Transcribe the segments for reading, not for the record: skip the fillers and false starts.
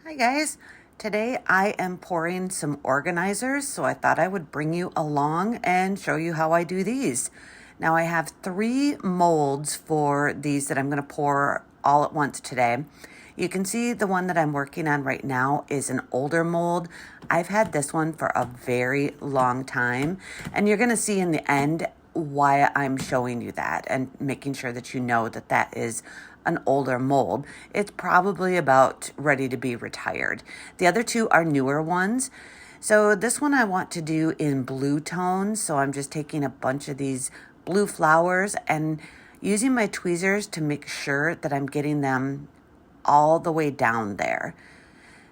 Hi guys, today I am pouring some organizers, so I thought I would bring you along and show you how I do these. Now I have 3 molds for these that I'm going to pour all at once today. You can see the one that I'm working on right now is an older mold. I've had this one for a very long time, and you're going to see in the end why I'm showing you that and making sure that you know that that is an older mold. It's probably about ready to be retired. The other 2 are newer ones. So this one I want to do in blue tones. So I'm just taking a bunch of these blue flowers and using my tweezers to make sure that I'm getting them all the way down there.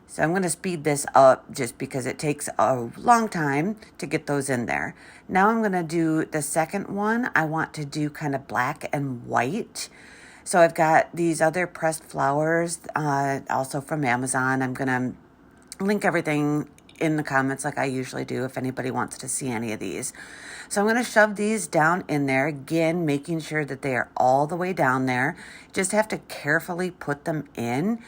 So I'm going to speed this up just because it takes a long time to get those in there. Now I'm going to do the second one. I want to do kind of black and white. So I've got these other pressed flowers, also from Amazon. I'm going to link everything in the comments like I usually do if anybody wants to see any of these. So I'm going to shove these down in there, again, making sure that they are all the way down there. Just have to carefully put them in.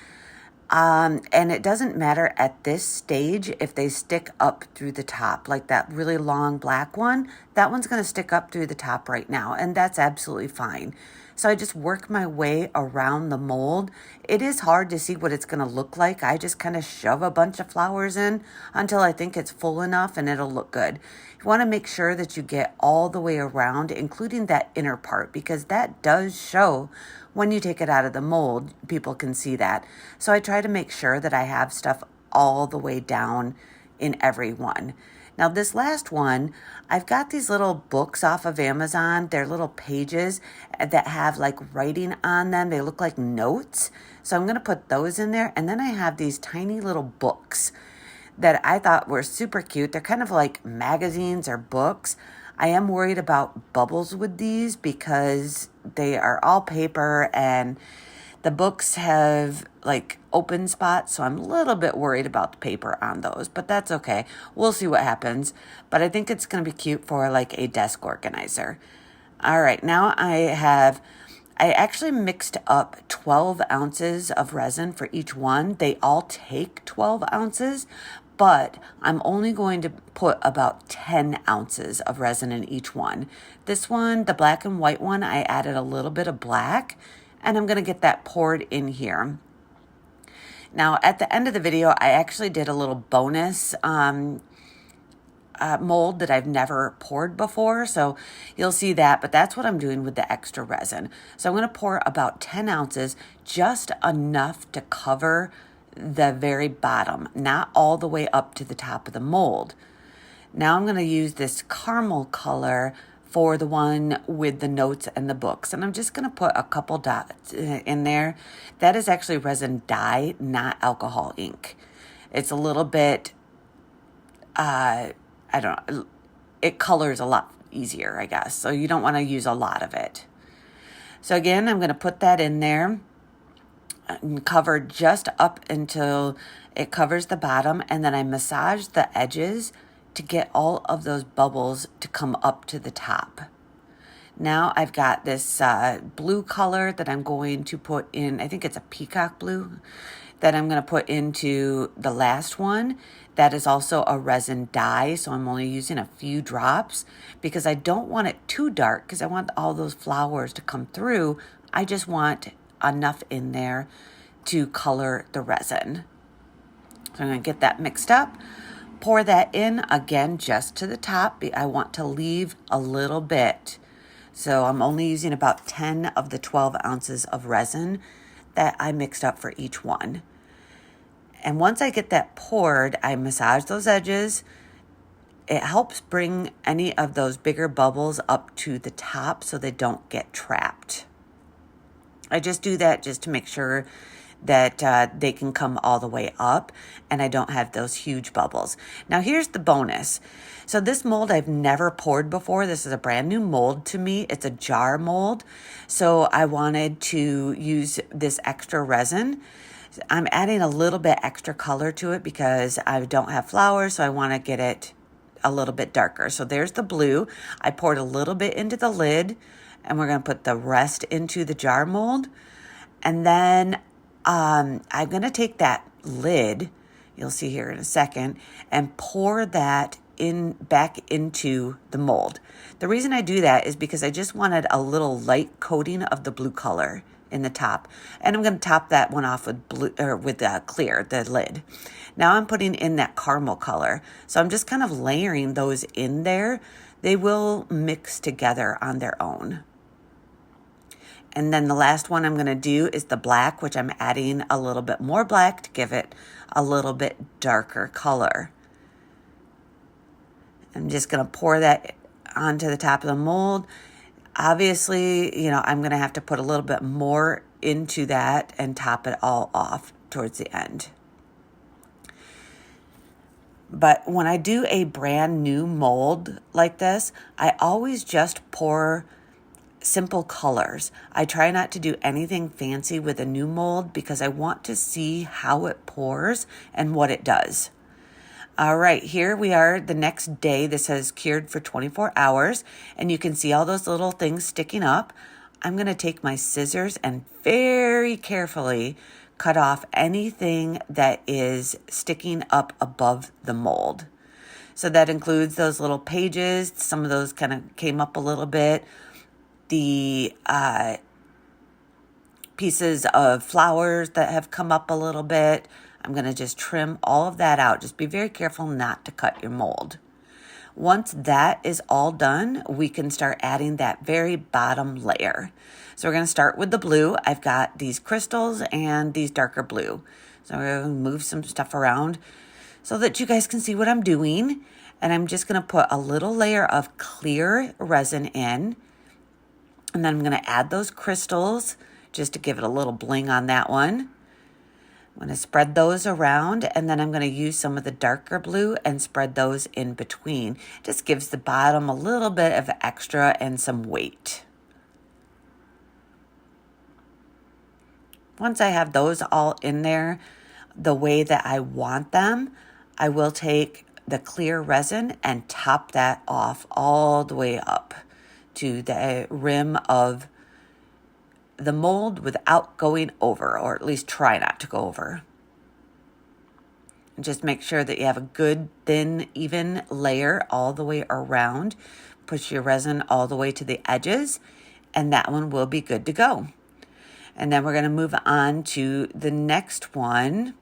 And it doesn't matter at this stage if they stick up through the top, like that really long black one. That one's going to stick up through the top right now, and that's absolutely fine. So I just work my way around the mold. It is hard to see what it's going to look like. I just kind of shove a bunch of flowers in until I think it's full enough and it'll look good. You want to make sure that you get all the way around, including that inner part, because that does show when you take it out of the mold. People can see that. So I try to make sure that I have stuff all the way down in every one. Now this last one, I've got these little books off of Amazon. They're little pages that have like writing on them. They look like notes. So I'm going to put those in there. And then I have these tiny little books that I thought were super cute. They're kind of like magazines or books. I am worried about bubbles with these because they are all paper and the books have like open spots, so I'm a little bit worried about the paper on those, but that's okay. We'll see what happens, but I think it's going to be cute for like a desk organizer. All right, now I actually mixed up 12 ounces of resin for each one. They all take 12 ounces, but I'm only going to put about 10 ounces of resin in each one. This one, the black and white one, I added a little bit of black, and I'm going to get that poured in here. Now, at the end of the video, I actually did a little bonus mold that I've never poured before, so you'll see that, but that's what I'm doing with the extra resin. So I'm going to pour about 10 ounces, just enough to cover the very bottom, not all the way up to the top of the mold. Now I'm going to use this caramel color for the one with the notes and the books. And I'm just going to put a couple dots in there. That is actually resin dye, not alcohol ink. It's a little bit, I don't know, it colors a lot easier, I guess. So you don't want to use a lot of it. So again, I'm going to put that in there and cover just up until it covers the bottom. And then I massage the edges to get all of those bubbles to come up to the top. Now I've got this blue color that I'm going to put in, I think it's a peacock blue, that I'm going to put into the last one. That is also a resin dye, so I'm only using a few drops because I don't want it too dark because I want all those flowers to come through. I just want enough in there to color the resin. So I'm going to get that mixed up. Pour that in again just to the top. I want to leave a little bit. So I'm only using about 10 of the 12 ounces of resin that I mixed up for each one. And once I get that poured, I massage those edges. It helps bring any of those bigger bubbles up to the top so they don't get trapped. I just do that just to make sure that they can come all the way up and I don't have those huge bubbles. Now here's the bonus. So this mold I've never poured before. This is a brand new mold to me. It's a jar mold. So I wanted to use this extra resin. I'm adding a little bit extra color to it because I don't have flowers, so I want to get it a little bit darker. So there's the blue. I poured a little bit into the lid and we're going to put the rest into the jar mold. And then I'm going to take that lid, you'll see here in a second, and pour that back into the mold. The reason I do that is because I just wanted a little light coating of the blue color in the top, and I'm going to top that one off with blue or with clear, the lid. Now I'm putting in that caramel color, so I'm just kind of layering those in there. They will mix together on their own. And then the last one I'm going to do is the black, which I'm adding a little bit more black to give it a little bit darker color. I'm just going to pour that onto the top of the mold. Obviously, you know, I'm going to have to put a little bit more into that and top it all off towards the end. But when I do a brand new mold like this, I always just pour simple colors. I try not to do anything fancy with a new mold because I want to see how it pours and what it does. All right, here we are the next day. This has cured for 24 hours, and you can see all those little things sticking up. I'm going to take my scissors and very carefully cut off anything that is sticking up above the mold. So that includes those little pages. Some of those kind of came up a little bit. The pieces of flowers that have come up a little bit. I'm going to just trim all of that out. Just be very careful not to cut your mold. Once that is all done, we can start adding that very bottom layer. So we're going to start with the blue. I've got these crystals and these darker blue. So we're going to move some stuff around so that you guys can see what I'm doing. And I'm just going to put a little layer of clear resin in. And then I'm going to add those crystals just to give it a little bling on that one. I'm going to spread those around, and then I'm going to use some of the darker blue and spread those in between. Just gives the bottom a little bit of extra and some weight. Once I have those all in there the way that I want them, I will take the clear resin and top that off all the way up to the rim of the mold without going over, or at least try not to go over. And just make sure that you have a good, thin, even layer all the way around. Push your resin all the way to the edges, and that one will be good to go. And then we're going to move on to the next one,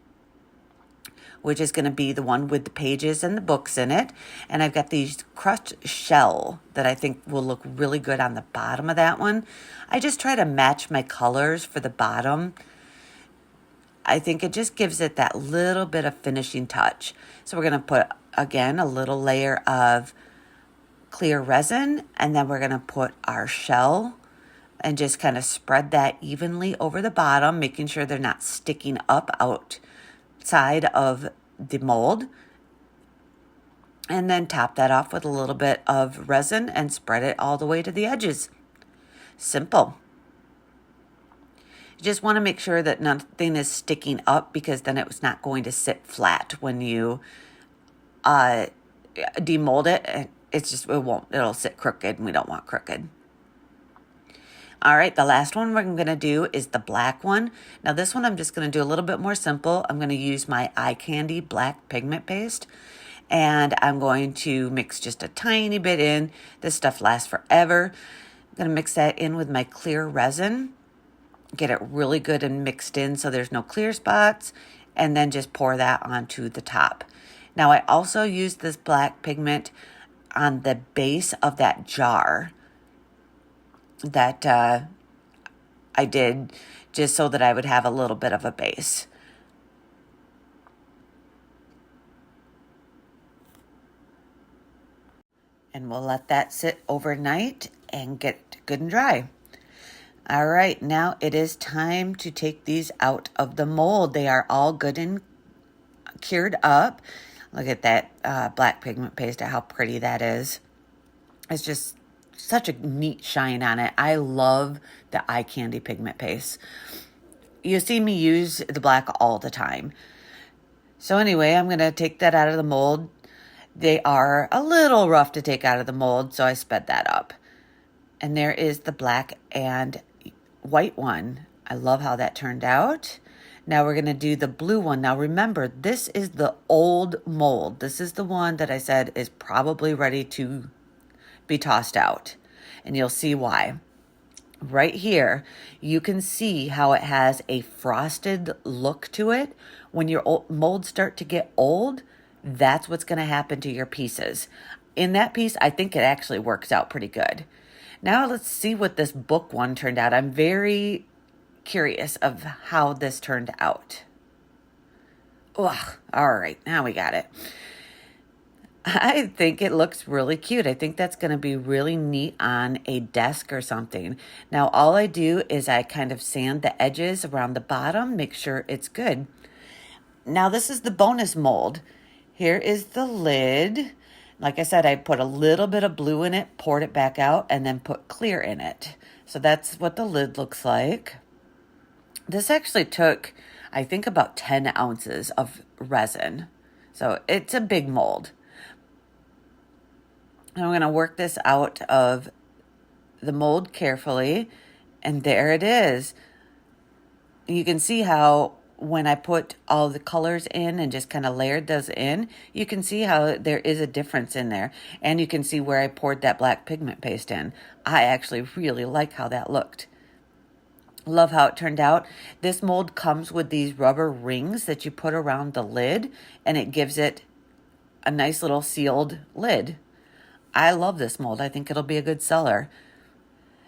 which is going to be the one with the pages and the books in it. And I've got these crushed shell that I think will look really good on the bottom of that one. I just try to match my colors for the bottom. I think it just gives it that little bit of finishing touch. So we're going to put, again, a little layer of clear resin, and then we're going to put our shell and just kind of spread that evenly over the bottom, making sure they're not sticking up outside of the mold, and then top that off with a little bit of resin and spread it all the way to the edges. Simple. You just want to make sure that nothing is sticking up, because then it's not going to sit flat when you demold it. It'll sit crooked, and we don't want crooked. All right, the last one we're going to do is the black one. Now this one I'm just going to do a little bit more simple. I'm going to use my eye candy black pigment paste, and I'm going to mix just a tiny bit in. This stuff lasts forever. I'm going to mix that in with my clear resin, get it really good and mixed in so there's no clear spots, and then just pour that onto the top. Now I also use this black pigment on the base of that jar that I did, just so that I would have a little bit of a base. And we'll let that sit overnight and get good and dry. All right, now it is time to take these out of the mold. They are all good and cured up. Look at that black pigment paste, how pretty that is. It's just such a neat shine on it. I love the eye candy pigment paste. You see me use the black all the time. So anyway, I'm going to take that out of the mold. They are a little rough to take out of the mold, so I sped that up. And there is the black and white one. I love how that turned out. Now we're going to do the blue one. Now remember, this is the old mold. This is the one that I said is probably ready to be tossed out. And you'll see why. Right here, you can see how it has a frosted look to it. When your molds start to get old, that's what's going to happen to your pieces. In that piece, I think it actually works out pretty good. Now let's see what this book one turned out. I'm very curious of how this turned out. Ugh, all right, now we got it. I think it looks really cute. I think that's going to be really neat on a desk or something. Now, all I do is I kind of sand the edges around the bottom, make sure it's good. Now, this is the bonus mold. Here is the lid. Like I said, I put a little bit of blue in it, poured it back out, and then put clear in it. So that's what the lid looks like. This actually took, I think, about 10 ounces of resin. So it's a big mold. I'm going to work this out of the mold carefully, and there it is. You can see how when I put all the colors in and just kind of layered those in, you can see how there is a difference in there. And you can see where I poured that black pigment paste in. I actually really like how that looked. Love how it turned out. This mold comes with these rubber rings that you put around the lid, and it gives it a nice little sealed lid. I love this mold. I think it'll be a good seller.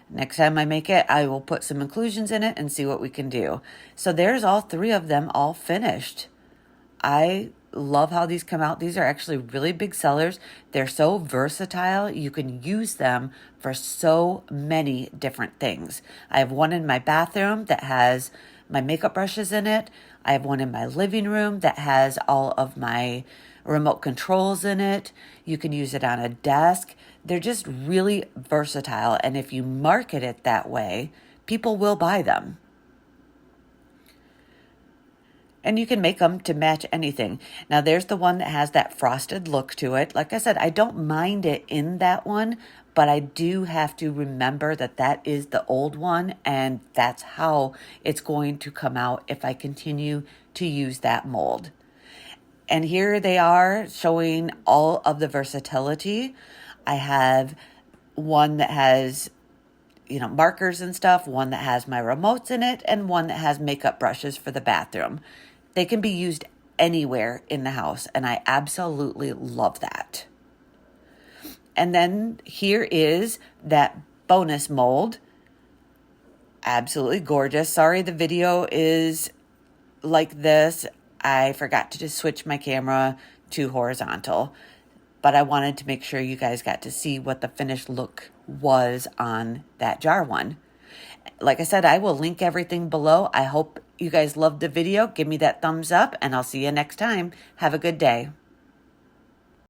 Next time I make it, I will put some inclusions in it and see what we can do. So there's all three of them all finished. I love how these come out. These are actually really big sellers. They're so versatile. You can use them for so many different things. I have one in my bathroom that has my makeup brushes in it. I have one in my living room that has all of my remote controls in it. You can use it on a desk. They're just really versatile. And if you market it that way, people will buy them. And you can make them to match anything. Now there's the one that has that frosted look to it. Like I said, I don't mind it in that one, but I do have to remember that that is the old one, and that's how it's going to come out if I continue to use that mold. And here they are showing all of the versatility. I have one that has, markers and stuff, one that has my remotes in it, and one that has makeup brushes for the bathroom. They can be used anywhere in the house, and I absolutely love that. And then here is that bonus mold. Absolutely gorgeous. Sorry the video is like this. I forgot to just switch my camera to horizontal, but I wanted to make sure you guys got to see what the finished look was on that jar one. Like I said, I will link everything below. I hope you guys loved the video. Give me that thumbs up, and I'll see you next time. Have a good day.